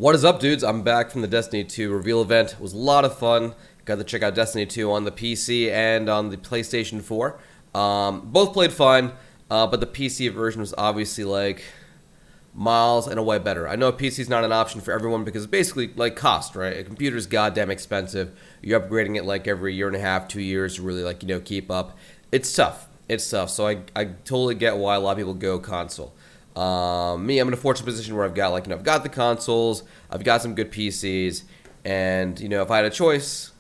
What is up, dudes? I'm back from the Destiny 2 reveal event. It was a lot of fun. Got to check out Destiny 2 on the PC and on the PlayStation 4. Both played fine, but the PC version was obviously like miles and away better. I know PC is not an option for everyone because it's basically like cost, right? A computer's goddamn expensive. You're upgrading it like every year and a half, 2 years to really like, keep up. It's tough. It's tough. So I totally get why a lot of people go console. Me, I'm in a fortunate position where I've got like, I've got the consoles, I've got some good PCs, and if I had a choice,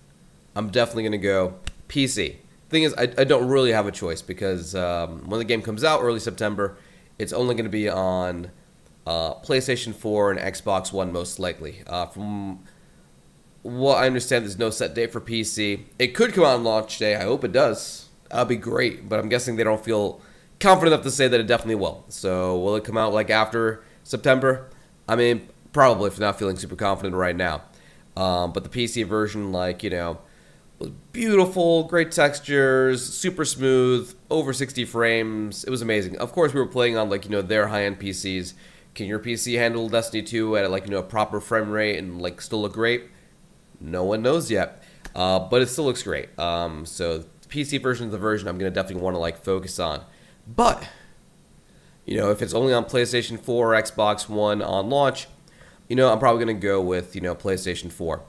I'm definitely gonna go PC. Thing is, I don't really have a choice because when the game comes out early September, it's only gonna be on PlayStation 4 and Xbox One most likely. From what I understand, there's no set date for PC. It could come out on launch day. I hope it does. That'd be great, but I'm guessing they don't feel confident enough to say that it definitely will. So will it come out like after September? I mean, probably, if not feeling super confident right now. But the PC version, like, was beautiful, great textures, super smooth, over 60 frames. It was amazing. Of course, we were playing on like, their high-end PCs. Can your PC handle Destiny 2 at like, a proper frame rate and like still look great? No one knows yet. But it still looks great. So the PC version is the version I'm going to definitely want to like focus on. But, if it's only on PlayStation 4 or Xbox One on launch, I'm probably going to go with, PlayStation 4.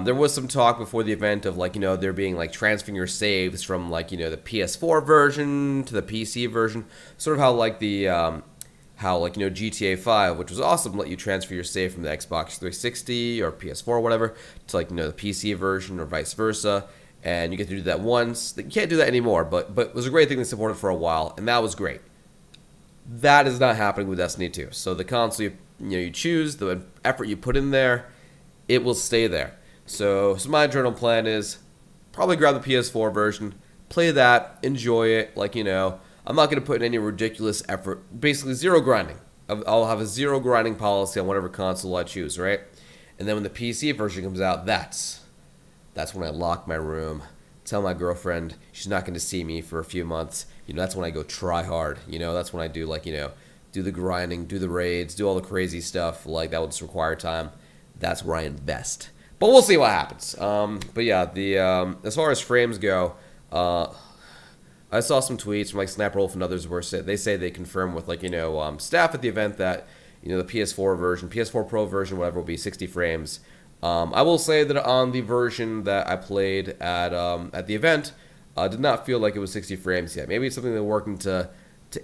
There was some talk before the event of, like, there being, like, transferring your saves from, like, the PS4 version to the PC version. Sort of how, like, GTA 5, which was awesome, let you transfer your save from the Xbox 360 or PS4 or whatever to, like, the PC version or vice versa. And you get to do that once. You can't do that anymore, but it was a great thing they supported for a while, and that was great. That is not happening with Destiny 2. So the console you choose, the effort you put in there, it will stay there. So my general plan is probably grab the PS4 version, play that, enjoy it. Like, I'm not going to put in any ridiculous effort. Basically, zero grinding. I'll have a zero grinding policy on whatever console I choose, right? And then when the PC version comes out, that's when I lock my room, tell my girlfriend she's not going to see me for a few months. That's when I go try hard. That's when I do like, do the grinding, do the raids, do all the crazy stuff. Like, that would just require time. That's where I invest. But we'll see what happens. But yeah, as far as frames go, I saw some tweets from like Sniper Wolf and others where they say they confirm with like, staff at the event that, the PS4 version, PS4 Pro version, whatever, will be 60 frames. I will say that on the version that I played at the event, did not feel like it was 60 frames yet. Maybe it's something they're working to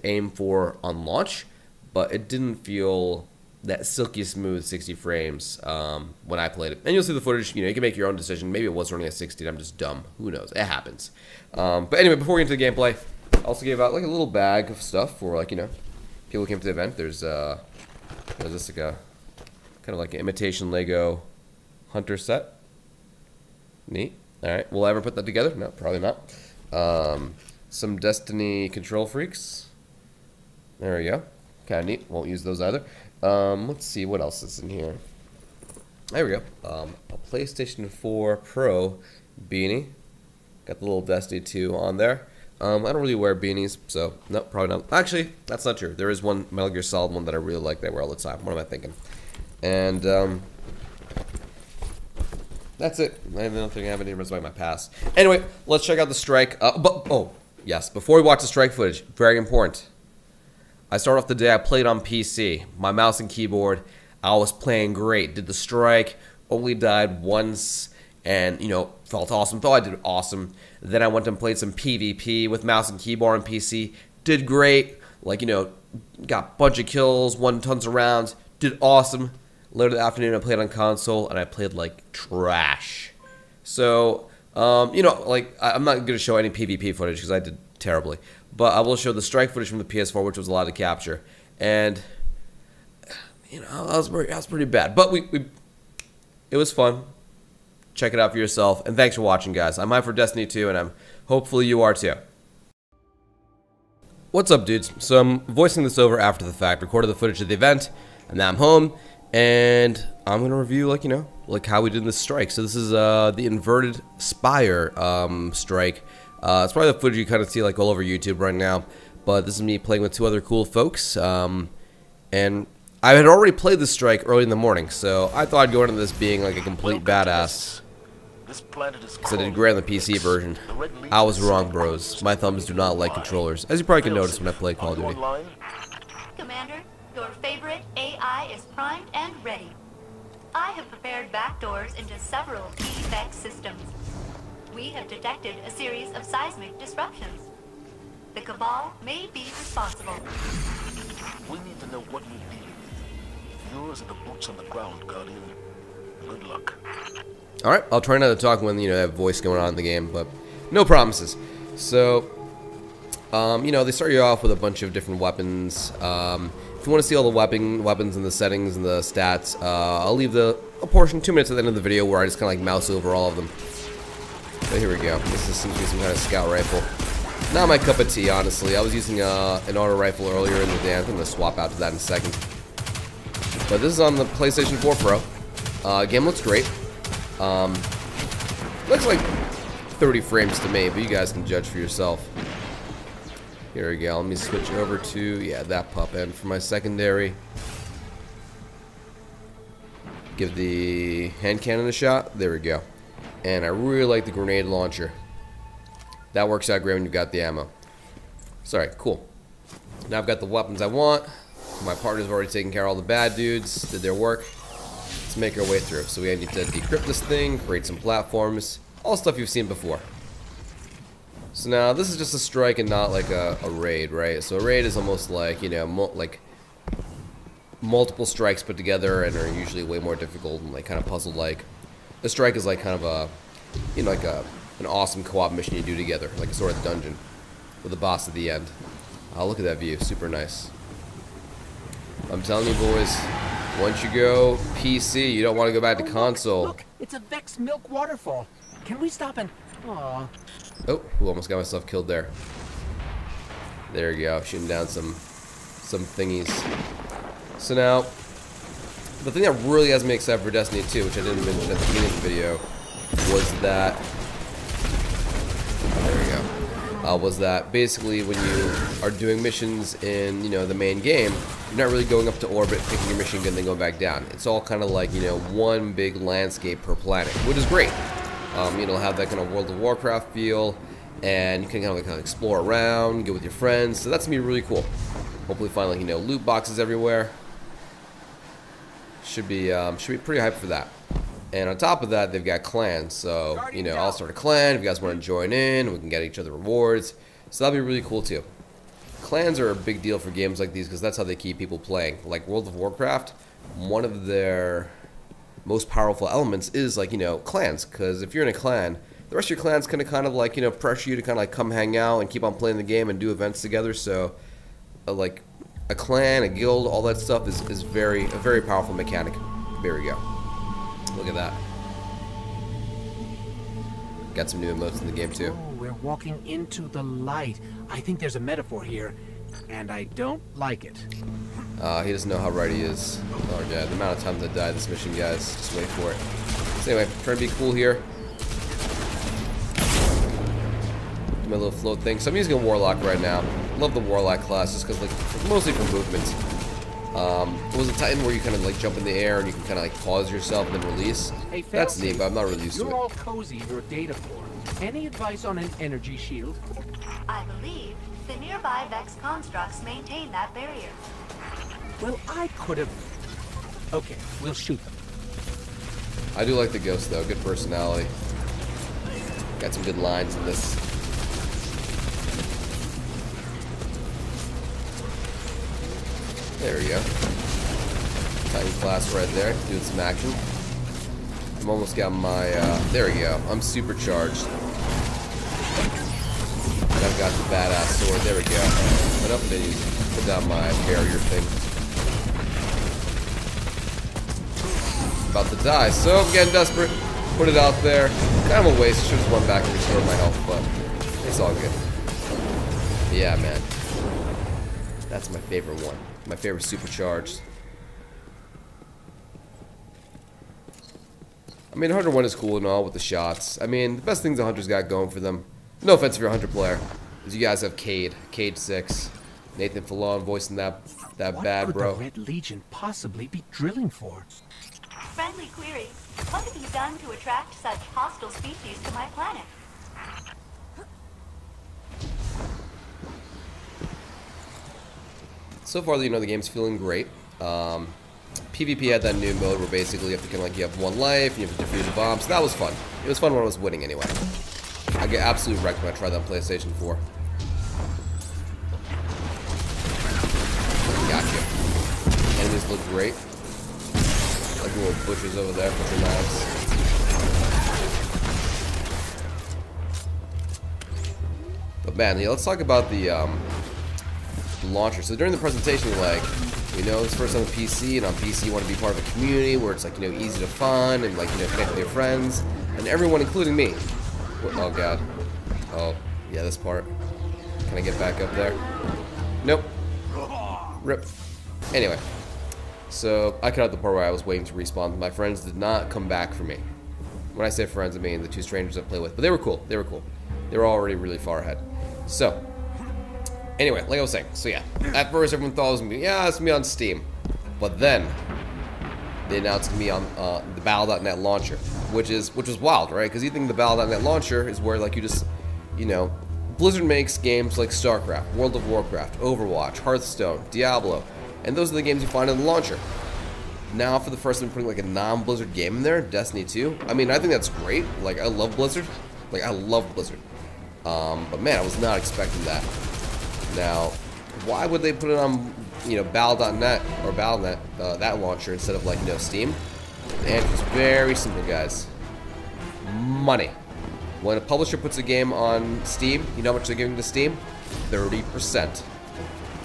aim for on launch, but it didn't feel that silky smooth 60 frames when I played it. And you'll see the footage. You can make your own decision. Maybe it was running at 60 and I'm just dumb. Who knows? It happens. But anyway, before we get into the gameplay, I also gave out like a little bag of stuff for like, people who came to the event. There's this like a kind of like an imitation Lego Hunter set. Neat. Alright, will I ever put that together? No, probably not. Some Destiny control freaks. There we go. Kind of neat. Won't use those either. Let's see what else is in here. There we go. A PlayStation 4 Pro beanie. Got the little Destiny 2 on there. I don't really wear beanies, so no, probably not. Actually, that's not true. There is one Metal Gear Solid one that I really like that I wear all the time. What am I thinking? And that's it. I don't think I have any resume in my past. Anyway, let's check out the strike. Oh, yes. Before we watch the strike footage, very important. I started off the day I played on PC. My mouse and keyboard, I was playing great. Did the strike, only died once, and, felt awesome. Thought I did awesome. Then I went and played some PvP with mouse and keyboard on PC. Did great. Like, got a bunch of kills, won tons of rounds. Did awesome. Later that afternoon, I played on console, and I played like trash. So, like, I'm not going to show any PvP footage because I did terribly. But I will show the strike footage from the PS4, which was a lot to capture. And, that was pretty bad. But it was fun. Check it out for yourself. And thanks for watching, guys. I'm hyped for Destiny 2, and hopefully you are too. What's up, dudes? So I'm voicing this over after the fact. Recorded the footage of the event, and now I'm home. And I'm going to review, like how we did this strike. So this is the inverted Spire strike. It's probably the footage you kind of see like all over YouTube right now. But this is me playing with two other cool folks. And I had already played the strike early in the morning, so I thought I'd go into this being like a complete badass. Because I did great on the PC version. I was wrong, bros. My thumbs do not like controllers, as you probably can notice when I play Call of Duty. Commander, your favorite AI is primed and ready. I have prepared backdoors into several key effect systems. We have detected a series of seismic disruptions. The Cabal may be responsible. We need to know what we need. Yours are the boots on the ground, Guardian. Good luck. Alright, I'll try not to talk when, you know, I have voice going on in the game, but no promises. So, you know, they start you off with a bunch of different weapons. If you want to see all the weapons and the settings and the stats, I'll leave a portion, 2 minutes at the end of the video, where I just kind of like mouse over all of them. So here we go. This seems to be some kind of scout rifle. Not my cup of tea, honestly. I was using an auto rifle earlier in the day. I'm going to swap out to that in a second. But this is on the PlayStation 4 Pro. Game looks great. Looks like 30 frames to me, but you guys can judge for yourself. Here we go. Let me switch over to, yeah, that pup end for my secondary. Give the hand cannon a shot. There we go. And I really like the grenade launcher. That works out great when you've got the ammo. Sorry, cool. Now I've got the weapons I want. My partner's already taken care of all the bad dudes, did their work. Let's make our way through. So we need to decrypt this thing, create some platforms, all stuff you've seen before. So now this is just a strike and not like a raid, right? So a raid is almost like, you know, like multiple strikes put together and are usually way more difficult and like kind of puzzle-like. A strike is like kind of a, you know, like an awesome co-op mission you do together, like a sort of dungeon with a boss at the end. Look at that view, super nice. I'm telling you, boys, once you go PC, you don't want to go back to console. Look, it's a Vex milk waterfall. Can we stop and... Aww. Oh, almost got myself killed there. There you go, shooting down some thingies. So now, the thing that really has me excited for Destiny 2, which I didn't mention at the beginning of the video, was that... There we go. Was that basically when you are doing missions in, you know, the main game, you're not really going up to orbit, picking your machine gun, and then going back down. It's all kind of like, you know, one big landscape per planet, which is great. You know, have that kind of World of Warcraft feel, and you can kind of explore around, get with your friends. So that's gonna be really cool. Hopefully, find like, you know, loot boxes everywhere. Should be pretty hyped for that. And on top of that, they've got clans. So, you know, I'll start a clan if you guys want to join in. We can get each other rewards. So that'll be really cool too. Clans are a big deal for games like these because that's how they keep people playing. Like World of Warcraft, one of their most powerful elements is like, you know, clans. Because if you're in a clan, the rest of your clan's gonna kind of like, you know, pressure you to kind of like come hang out and keep on playing the game and do events together. So, like a clan, a guild, all that stuff is a very powerful mechanic. There we go. Look at that. Got some new emotes in the game too. Oh, we're walking into the light. I think there's a metaphor here, and I don't like it. He doesn't know how right he is. Oh god, the amount of times I died this mission, guys. Just wait for it. So anyway, trying to be cool here. Do my little float thing. So I'm using a Warlock right now. Love the Warlock class just because, like, mostly for movement. It was a Titan where you kind of like jump in the air and you can kind of like pause yourself and then release. Hey, that's neat, but I'm not really used to it. You're all cozy in your data floor. Any advice on an energy shield? I believe the nearby Vex constructs maintain that barrier. Well, I could have... Okay, we'll shoot them. I do like the Ghost though, good personality. Got some good lines in this. There we go. Titan class right there, doing some action. I'm almost got my, there we go. I'm supercharged. And I've got the badass sword, there we go. But up there, you put down my barrier thing. About to die, so I'm getting desperate. Put it out there. Kind of a waste, should have went back and restored my health, but it's all good. But yeah, man. That's my favorite one. My favorite supercharged. I mean, Hunter 1 is cool and all with the shots. I mean, the best things the Hunter's got going for them, no offense if you're a Hunter player, is you guys have Cade 6. Nathan Fillion voicing that bad What could bro. the Red Legion possibly be drilling for? Friendly query. What have you done to attract such hostile species to my planet? So far, you know, the game's feeling great. PvP had that new mode where basically you have to kind of like, you have one life, and you have to defuse a bomb, so that was fun. It was fun when I was winning anyway. I get absolutely wrecked when I tried that on PlayStation 4. Gotcha. Enemies look great. Like little bushes over there, butcher knives. But man, yeah, let's talk about the launcher. So during the presentation, like, you know, it's first on the PC, and on PC you want to be part of a community where it's like, you know, easy to fun and like, you know, connect with your friends and everyone, including me. Oh god. Oh yeah, this part. Can I get back up there? Nope. Rip. Anyway, so I cut out the part where I was waiting to respawn. My friends did not come back for me. When I say friends, I mean the two strangers I play with. But they were cool. They were cool. They were already really far ahead. So, anyway, like I was saying. So yeah, at first everyone thought it was gonna be, yeah, it's gonna be on Steam. But then they announced it's gonna be on the Battle.net launcher, which was wild, right? Because you think the Battle.net launcher is where like you just, you know, Blizzard makes games like StarCraft, World of Warcraft, Overwatch, Hearthstone, Diablo, and those are the games you find in the launcher. Now, for the first time, putting like a non-Blizzard game in there, Destiny 2. I mean, I think that's great. Like, I love Blizzard. Like, I love Blizzard. But man, I was not expecting that. Now, why would they put it on, you know, Battle.net or Battle.net, that launcher, instead of like, you know, Steam? The answer is very simple, guys. Money. When a publisher puts a game on Steam, you know how much they're giving to Steam? 30%.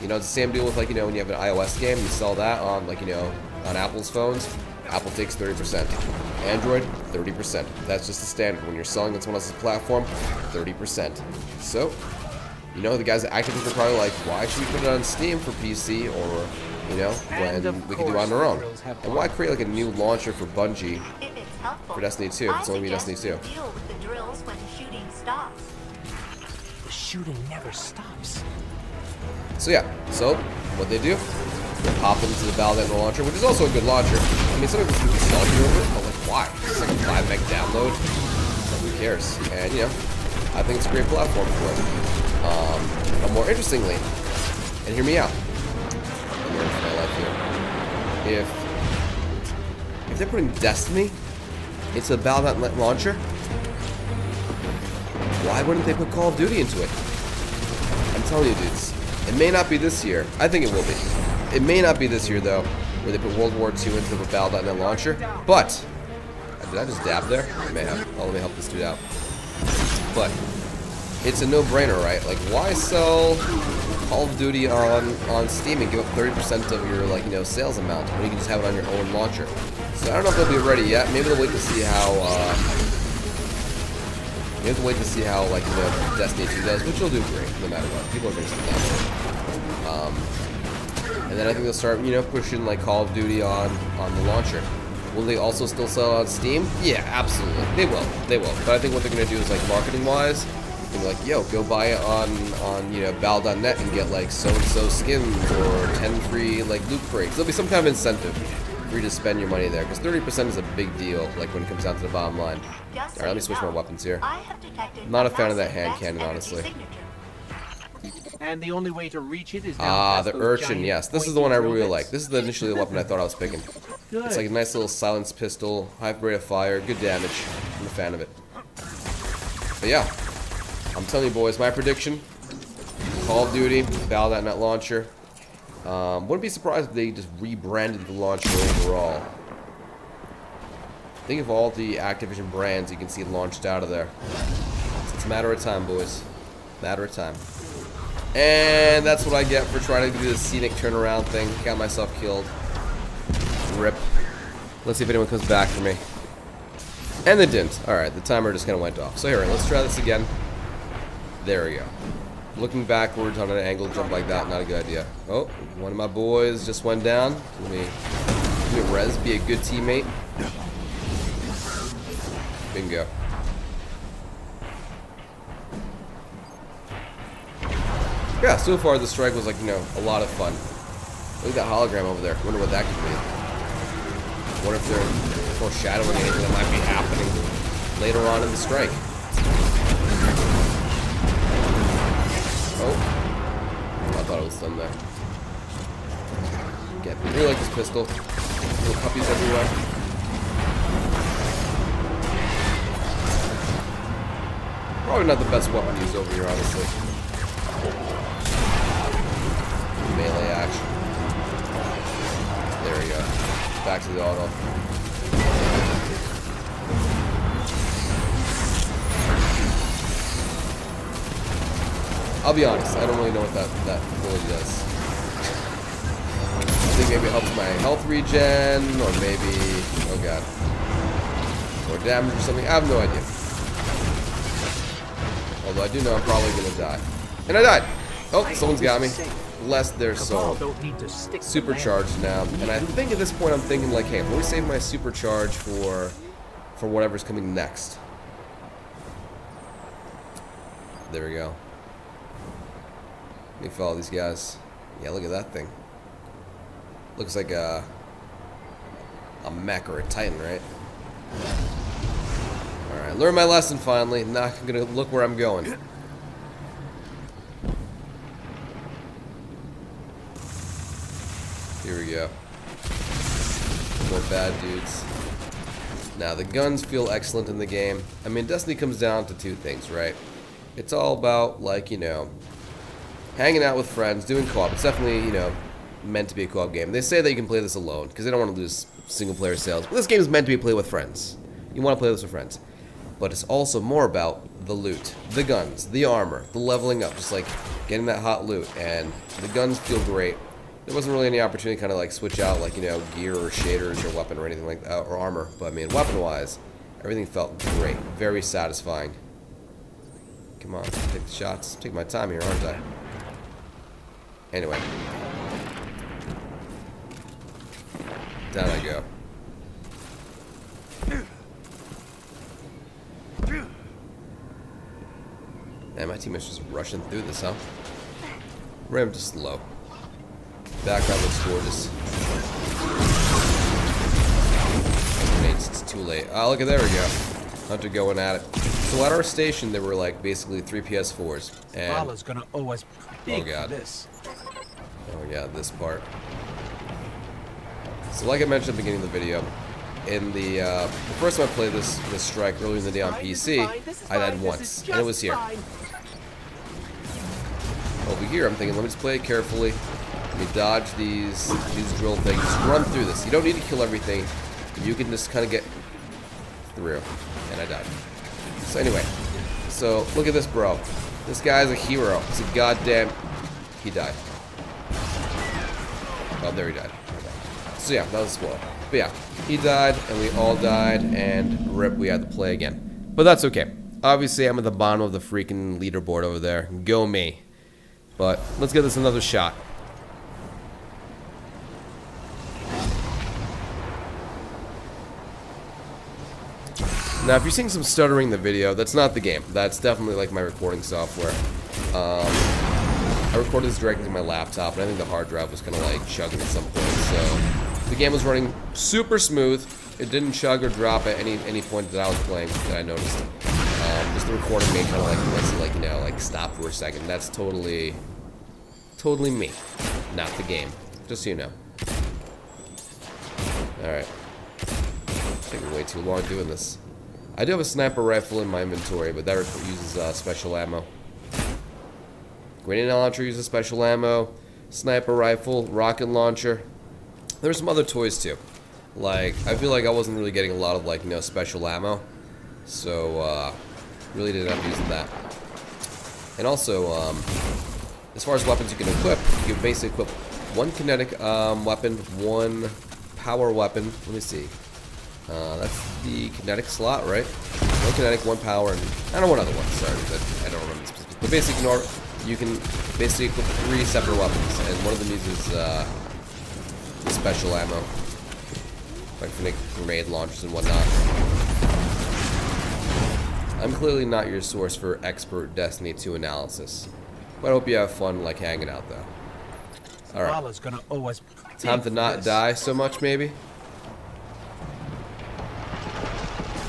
You know, it's the same deal with, like, you know, when you have an iOS game, you sell that on, like, you know, on Apple's phones, Apple takes 30%. Android, 30%. That's just the standard. When you're selling on someone else's platform, 30%. So, you know, the guys at Activision are probably like, why should we put it on Steam for PC or, you know, when we can do it on our own? And why create, like, a new launcher for Bungie for Destiny 2? It's only Destiny 2. Deal with the drills when the shooting stops. The shooting never stops. So yeah, so what they do, they pop into the Battle.net launcher, which is also a good launcher. I mean, some of this can be salty over it, but like, why? It's like a 5 meg download. Who cares? And you know, I think it's a great platform for it. But more interestingly, and hear me out. I'm learning from my life here. If they're putting Destiny into the Battle.net launcher, why wouldn't they put Call of Duty into it? I'm telling you, dudes. It may not be this year. I think it will be. It may not be this year, though, where they put World War II into the Battle.net launcher. But, did I just dab there? I may have. Oh, let me help this dude out. But, it's a no-brainer, right? Like, why sell Call of Duty on Steam and give up 30% of your, like, you know, sales amount when you can just have it on your own launcher? So I don't know if they'll be ready yet. Maybe they'll wait to see how, you have to wait to see how, like, you know, Destiny 2 does, which will do great, no matter what. People are going to see that. And then I think they'll start, you know, pushing, like, Call of Duty on the launcher. Will they also still sell on Steam? Yeah, absolutely. They will. They will. But I think what they're going to do is, like, marketing-wise, they're like, yo, go buy it on you know, Battle.net and get, like, so-and-so skins or 10 free, like, loot crates. There'll be some kind of incentive for you to spend your money there, because 30% is a big deal, like, when it comes down to the bottom line. Alright, let me switch my weapons here. I'm not a fan of that hand cannon, honestly. And the only way to reach it is down the urchin, yes. This is the one I really like. This is initially the weapon I thought I was picking. Good. It's like a nice little silenced pistol, high rate of fire, good damage. I'm a fan of it. But yeah, I'm telling you boys, my prediction, Call of Duty, Battle.net launcher. Wouldn't be surprised if they just rebranded the launcher overall. Think of all the Activision brands you can see launched out of there. It's a matter of time, boys. Matter of time. And that's what I get for trying to do this scenic turnaround thing. Got myself killed. Rip. Let's see if anyone comes back for me. And they didn't. Alright, the timer just kind of went off. So here, let's try this again. There we go. Looking backwards on an angle jump like that, not a good idea. Oh, one of my boys just went down. Let me res, be a good teammate. Bingo. Yeah, so far the strike was like, you know, a lot of fun. Look at that hologram over there. Wonder what that could be. Wonder if they're foreshadowing anything that might be happening later on in the strike. Oh. I thought it was done there. Again, I really like this pistol. Little puppies everywhere. Probably not the best weapon used over here, honestly. Melee action. There we go. Back to the auto. I'll be honest, I don't really know what that ability does. I think maybe it helps my health regen, or maybe, oh god, or damage or something. I have no idea. Although I do know I'm probably gonna die. And I died! Oh, someone's got me. Bless their soul. Supercharged now. And I think at this point I'm thinking like, hey, let me save my supercharge for whatever's coming next. There we go. Let me follow these guys. Yeah, look at that thing. Looks like a mech or a titan, right? Alright, learned my lesson finally. Not gonna look where I'm going. Here we go. More bad dudes. Now, the guns feel excellent in the game. I mean, Destiny comes down to two things, right? It's all about, like, you know, hanging out with friends, doing co-op. It's definitely, you know, meant to be a co-op game. They say that you can play this alone because they don't want to lose single-player sales. But this game is meant to be played with friends. You want to play this with friends. But it's also more about the loot, the guns, the armor, the leveling up, just like getting that hot loot. And the guns feel great. There wasn't really any opportunity to kind of like switch out, like, you know, gear or shaders or weapon or anything like that, or armor. But I mean, weapon-wise, everything felt great, very satisfying. Come on, take the shots. Take my time here, aren't I? Anyway. Down I go. Man, my teammate's just rushing through this, huh? Ram just low. Background looks gorgeous. It's too late. Oh, look at, there we go. Hunter going at it. So at our station, there were like basically 3 PS4s. And Vala's gonna owe us big oh god. for this. Oh yeah, this part. So like I mentioned at the beginning of the video, in the first time I played this strike earlier in the day on PC, I died once, and it was here. Over here, I'm thinking, let me just play it carefully. Let me dodge these drill things. Just run through this. You don't need to kill everything. You can just kind of get through. And I died. So anyway, so look at this, bro. This guy's a hero. He's a goddamn... He died. Oh, there he died. So yeah, that was a spoiler. But yeah, he died, and we all died, and rip, we had to play again. But that's okay. Obviously, I'm at the bottom of the freaking leaderboard over there. Go me. But let's give this another shot. Now, if you're seeing some stuttering in the video, that's not the game. That's definitely like my recording software. I recorded this directly to my laptop, and I think the hard drive was kind of like chugging at some point. So the game was running super smooth. It didn't chug or drop at any point that I was playing that I noticed. Just the recording made kind of like you know, like stop for a second. That's totally me, not the game. Just so you know. All right, taking way too long doing this. I do have a sniper rifle in my inventory, but that uses special ammo. Grenade launcher uses special ammo. Sniper rifle, rocket launcher. There's some other toys too. Like, I feel like I wasn't really getting a lot of, like, you know, special ammo. So, really didn't end up using that. And also, as far as weapons you can equip, you can basically equip one kinetic weapon, one power weapon. Let me see. That's the kinetic slot, right? One kinetic, one power, and I don't know what other one. Sorry, I don't remember the specifics. But basically, you can basically equip 3 separate weapons, and one of them uses special ammo, like for grenade launchers and whatnot. I'm clearly not your source for expert Destiny 2 analysis. But I hope you have fun, like, hanging out, though. Alright. Zavala's gonna owe us Time to not die so much, maybe?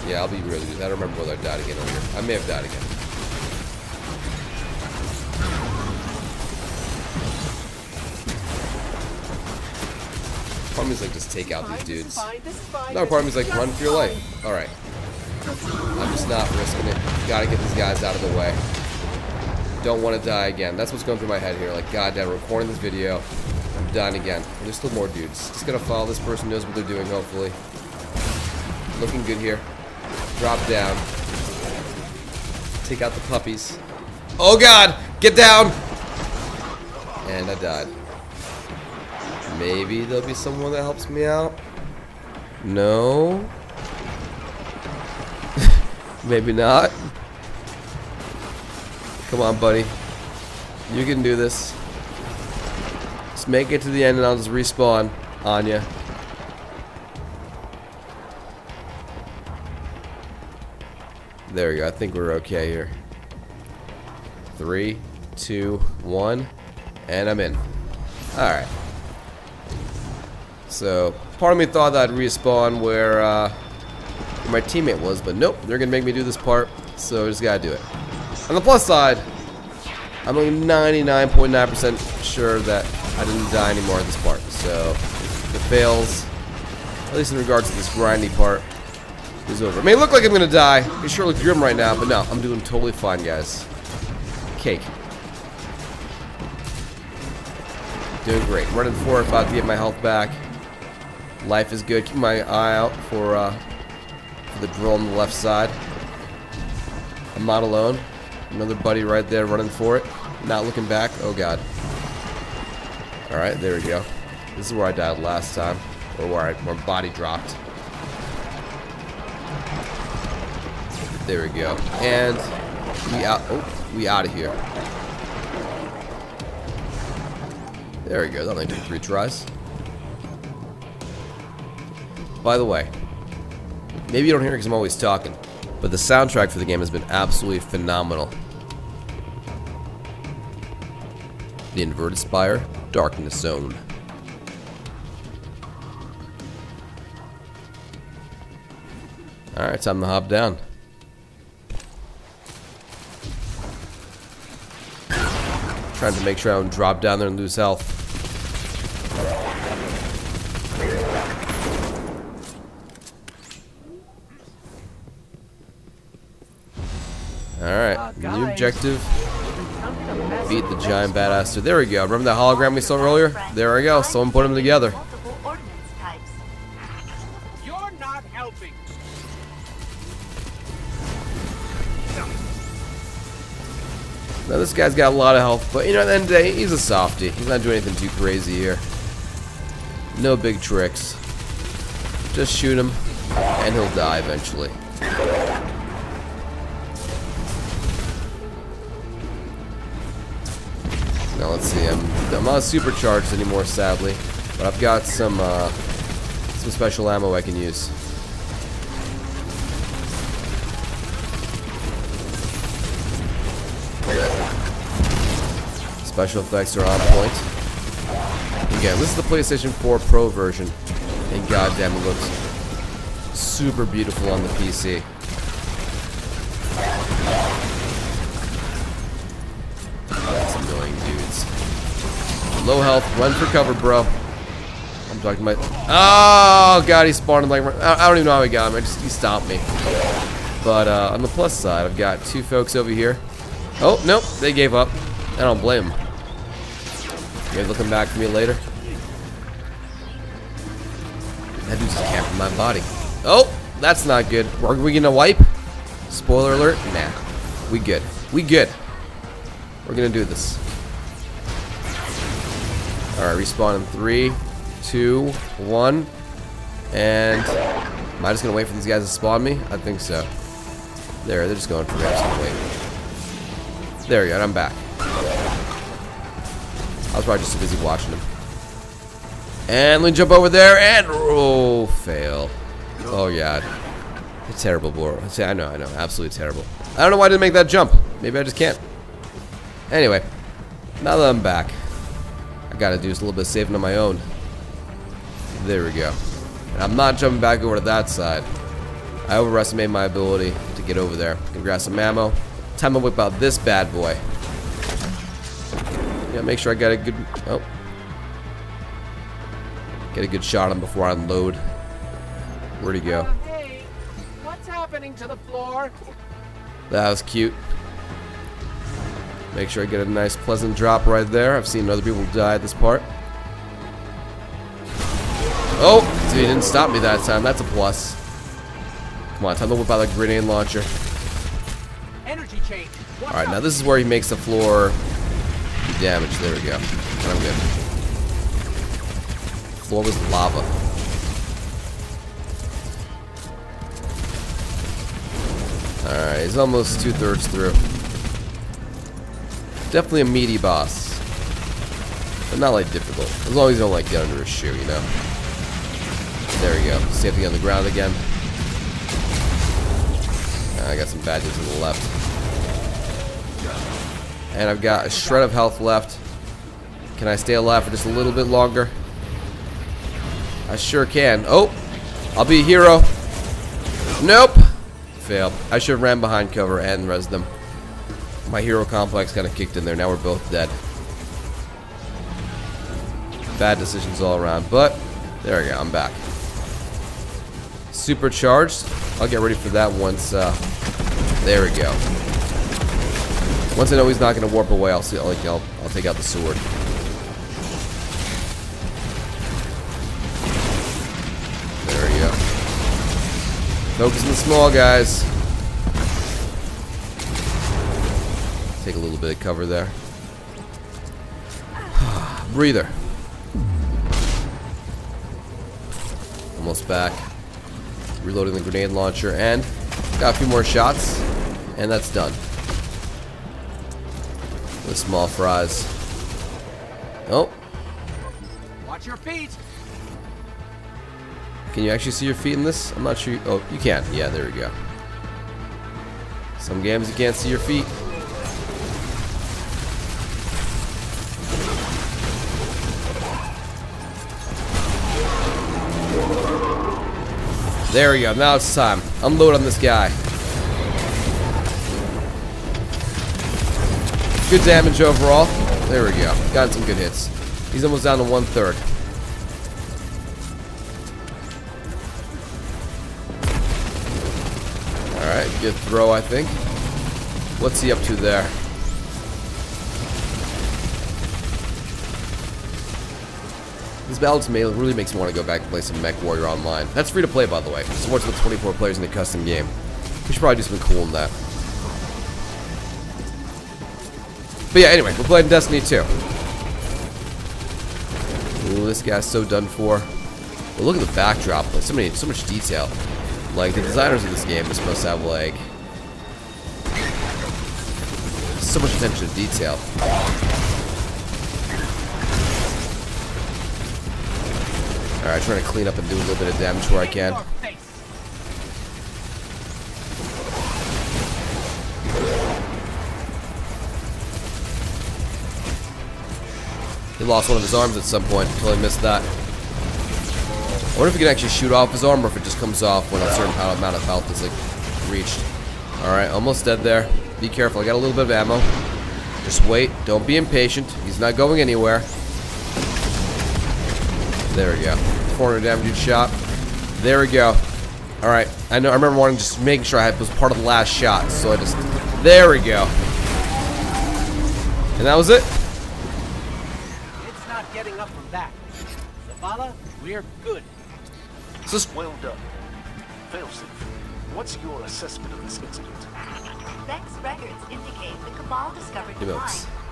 Yeah, I'll be real with you. I don't remember whether I died again over here. I may have died again. Part of me's like, just take out these dudes. Another part of me's like, run for your life. Alright. I'm just not risking it. Gotta get these guys out of the way. Don't want to die again. That's what's going through my head here. Like, goddamn, we're recording this video. I'm dying again. And there's still more dudes. Just gotta follow this person who knows what they're doing, hopefully. Looking good here. Drop down. Take out the puppies. Oh god! Get down! And I died. Maybe there'll be someone that helps me out. No. Maybe not. Come on, buddy. You can do this. Just make it to the end and I'll just respawn on you. There we go. I think we're okay here. 3, 2, 1, and I'm in. Alright. So, part of me thought that I'd respawn where my teammate was, but nope, they're gonna make me do this part, so I just gotta do it. On the plus side, I'm only 99.9% sure that I didn't die anymore at this part, so if it fails, at least in regards to this grindy part, is over. It may look like I'm gonna die, it sure looks grim right now, but no, I'm doing totally fine, guys. Cake. Doing great. Running for it, about to get my health back. Life is good. Keep my eye out for the drill on the left side. I'm not alone. Another buddy right there running for it. Not looking back. Oh god. Alright, there we go. This is where I died last time. Or where my body dropped. There we go. And we out of here. There we go. That only took 3 tries. By the way, maybe you don't hear it because I'm always talking, but the soundtrack for the game has been absolutely phenomenal. The Inverted Spire, Darkness Zone. Alright, time to hop down. Trying to make sure I don't drop down there and lose health. Alright, new objective. Beat the giant badass dude. There we go. Remember that hologram we saw earlier? There we go. Someone put them together. You're not helping. Now this guy's got a lot of health, but you know, at the end of the day, he's a softie. He's not doing anything too crazy here. No big tricks. Just shoot him, and he'll die eventually. Now let's see. I'm not supercharged anymore, sadly, but I've got some special ammo I can use. Special effects are on point. Again, this is the PlayStation 4 Pro version, and goddamn, it looks super beautiful on the PC. That's annoying, dudes. Low health, run for cover, bro. I'm talking about. Oh god, he spawned like I don't even know how he got him. He stomped me. But on the plus side, I've got 2 folks over here. Oh nope, they gave up. I don't blame them. You guys looking back for me later? That dude's just camping my body. Oh, that's not good. Are we gonna wipe? Spoiler alert? Nah. We good. We good. We're gonna do this. Alright, respawn in 3, 2, 1. And am I just gonna wait for these guys to spawn me? I think so. There, they're just going for me. I'm just gonna wait. There we go, I'm back. I was probably just too busy watching him. And let me jump over there and oh, fail. Oh god. It's terrible, bro. I know, absolutely terrible. I don't know why I didn't make that jump. Maybe I just can't. Anyway, Now that I'm back, I gotta do just a little bit of saving on my own. There we go. And I'm not jumping back over to that side. I overestimated my ability to get over there. Gonna grab some ammo. Time to whip out this bad boy. Yeah, make sure I got a good... Oh. Get a good shot on him before I unload. Where'd he go? Hey, what's happening to the floor? That was cute. Make sure I get a nice pleasant drop right there. I've seen other people die at this part. Oh! So he didn't stop me that time. That's a plus. Come on, time to whip out the grenade launcher. Energy change. Alright, now this is where he makes the floor do damage. There we go. And I'm good. The floor was lava. Alright, he's almost 2/3 through. Definitely a meaty boss. But not like difficult. As long as you don't like get under his shoe, you know. There we go. Safety on the ground again. I got some bad dudes to the left. And I've got a shred of health left. Can I stay alive for just a little bit longer? I sure can. Oh! I'll be a hero. Nope! Failed. I should have ran behind cover and res them. My hero complex kind of kicked in there. Now we're both dead. Bad decisions all around. But, there we go. I'm back. Supercharged. I'll get ready for that once, there we go. Once I know he's not going to warp away, I'll take out the sword. There we go. Focus on the small guys. Take a little bit of cover there. Breather. Almost back. Reloading the grenade launcher and got a few more shots and that's done. The small fries. Oh. Watch your feet. Can you actually see your feet in this? I'm not sure. Oh, you can. Yeah, there we go. Some games you can't see your feet. There we go. Now it's time. Unload on this guy. Good damage overall. There we go. Got some good hits. He's almost down to 1/3. Alright, good throw, I think. What's he up to there? This battle really makes me want to go back and play some Mech Warrior Online. That's free to play, by the way. Supports with 24 players in a custom game. We should probably do something cool in that. But yeah, anyway, we're playing Destiny 2. Ooh, this guy's so done for. Well, look at the backdrop. Like, so much detail. Like, the designers of this game are supposed to have, like, so much attention to detail. Alright, trying to clean up and do a little bit of damage where I can. He lost one of his arms at some point until I missed that. I wonder if he can actually shoot off his arm or if it just comes off when a certain amount of health is like reached. Alright, almost dead there. Be careful, I got a little bit of ammo. Just wait, don't be impatient. He's not going anywhere. There we go. 400 damage each shot. There we go. Alright, I remember wanting just making sure I was part of the last shot, so I just... There we go. And that was it. It's not getting up from that. Zavala, we're good. Well done. Failsafe, what's your assessment of this incident? Vex records indicate the Cabal discovered the mine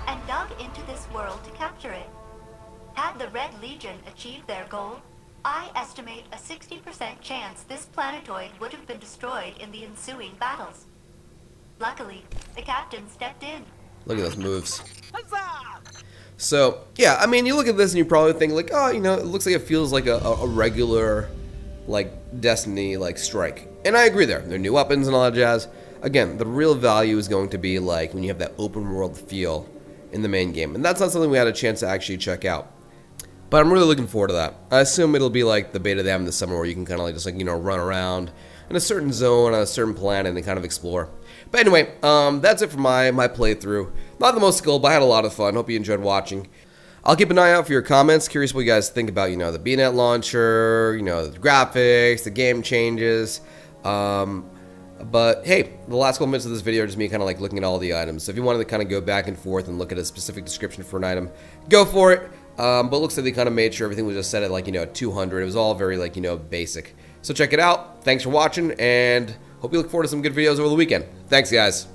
and dug into this world to capture it. Had the Red Legion achieved their goal, I estimate a 60% chance this planetoid would have been destroyed in the ensuing battles. Luckily, the captain stepped in. Look at those moves. Huzzah! So, yeah, I mean, you look at this and you probably think, like, oh, you know, it looks like it feels like a regular, like, Destiny, like, strike. And I agree there. There are new weapons and all that jazz. Again, the real value is going to be, like, when you have that open world feel in the main game. And that's not something we had a chance to actually check out. But I'm really looking forward to that. I assume it'll be like the beta they have in the summer where you can kind of like just like, you know, run around in a certain zone on a certain planet and kind of explore. But anyway, that's it for my playthrough. Not the most skilled, but I had a lot of fun. Hope you enjoyed watching. I'll keep an eye out for your comments. Curious what you guys think about, you know, the BNet launcher, you know, the graphics, the game changes. But hey, the last couple minutes of this video are just me kind of like looking at all the items. So if you wanted to kind of go back and forth and look at a specific description for an item, go for it. But it looks like they kind of made sure everything was just set at like, you know, 200. It was all very like, you know, basic. So check it out. Thanks for watching, and hope you look forward to some good videos over the weekend. Thanks, guys.